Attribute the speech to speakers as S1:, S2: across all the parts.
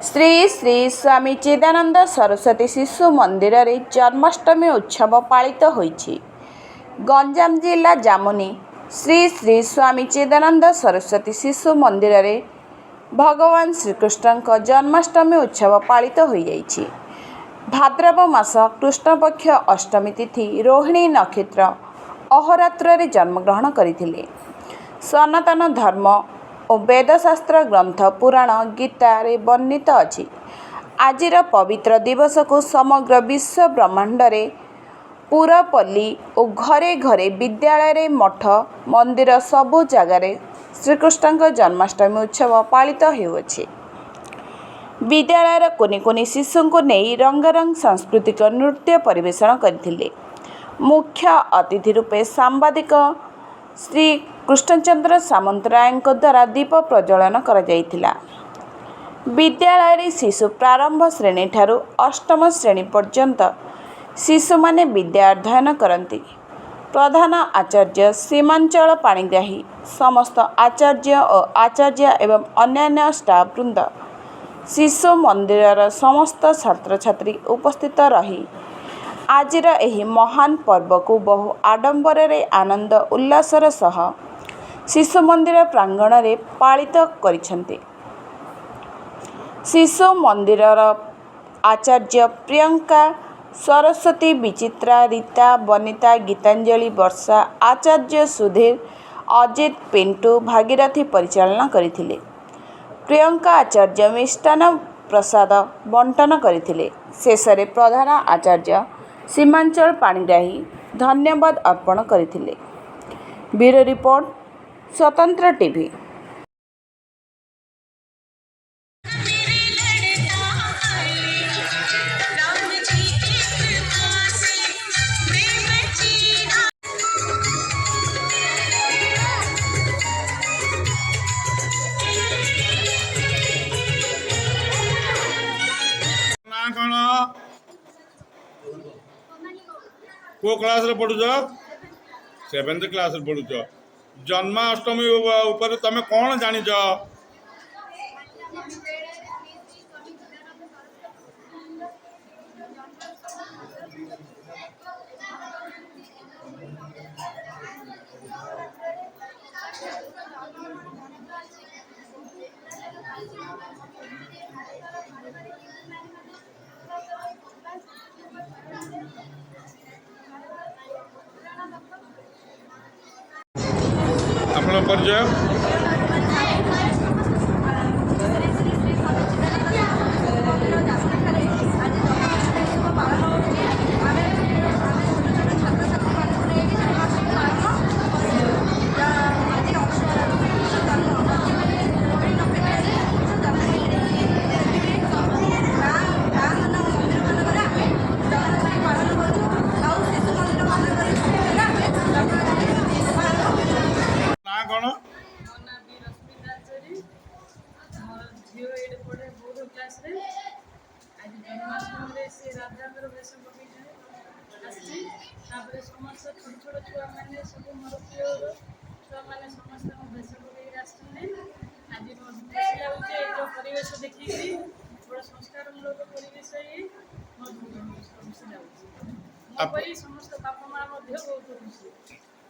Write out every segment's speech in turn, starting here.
S1: श्री श्री स्वामी चिदानंद सरस्वती शिशु मंदिर रे जन्माष्टमी उत्सव पालित होईछि। गंजाम जिला जामुनी श्री श्री स्वामी चिदानंद सरस्वती शिशु मंदिर रे भगवान श्रीकृष्ण का जन्माष्टमी उत्सव पालित होईछि। भाद्रव मास कृष्ण पक्ष अष्टमी तिथि रोहिणी नक्षत्र अहोरात्र रे जन्मग्रहण करथिले। सनातन धर्म और वेदशास्त्र ग्रंथ पुराण गीता रे वर्णित अछि। आजिर पवित्र दिवस को समग्र विश्व ब्रह्मांड रे पुरपल्ली और घरे घरे विद्यालय रे मठ मंदिर सबु जगार श्रीकृष्ण जन्माष्टमी उत्सव पालित होउछि। विद्यालय कुनि कुनि शिशु को नहीं रंगारंग सांस्कृतिक नृत्य परिवेषण करथिले। मुख्य अतिथि रूपे सांबादिक श्री कृष्णचंद्र सामंतराय द्वारा दीप प्रज्वलन करा जायतिला। विद्यालय रे शिशु प्रारंभ श्रेणी ठारू अष्टम श्रेणी पर्यंत शिशु माने विद्या अध्ययन करती। प्रधान आचार्य सीमांचल पाणिग्राही समस्त आचार्य और आचार्य एवं अन्यान्य स्टाफ वृंद शिशु मंदिर समस्त छात्र छात्री उपस्थित रही आजिर एही महान पर्व को बहु आडंबर रे आनंद उल्लासर सह शिशु मंदिर प्रांगण रे पालित करिसेंते। शिशु मंदिर आचार्य प्रियंका सरस्वती विचित्रा रीता बनिता गीतांजलि वर्षा आचार्य सुधीर अजित पिंटू भागीरथी परिचालना करथिले। प्रियंका आचार्य मिष्टान प्रसाद बंटन करथिले। शेष रे प्रधान आचार्य सीमांचल पाणिग्राही धन्यवाद अर्पण करथिले। ब्यूरो रिपोर्ट स्वतंत्र टीवी।
S2: को क्लास रे पढ़ुछ? 7th क्लास रे पढ़ुछ। जन्माष्टमी ऊपर तमे कौन जानिछ? आपन परिचय?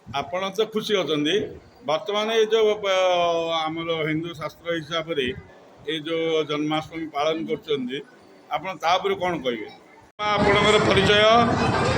S2: आपण तो खुशी होती बर्तमान ये जो आमर हिंदू शास्त्र हिसाब से ये जो जन्माष्टमी पालन कर कौन कहे? आपणकर परिचय?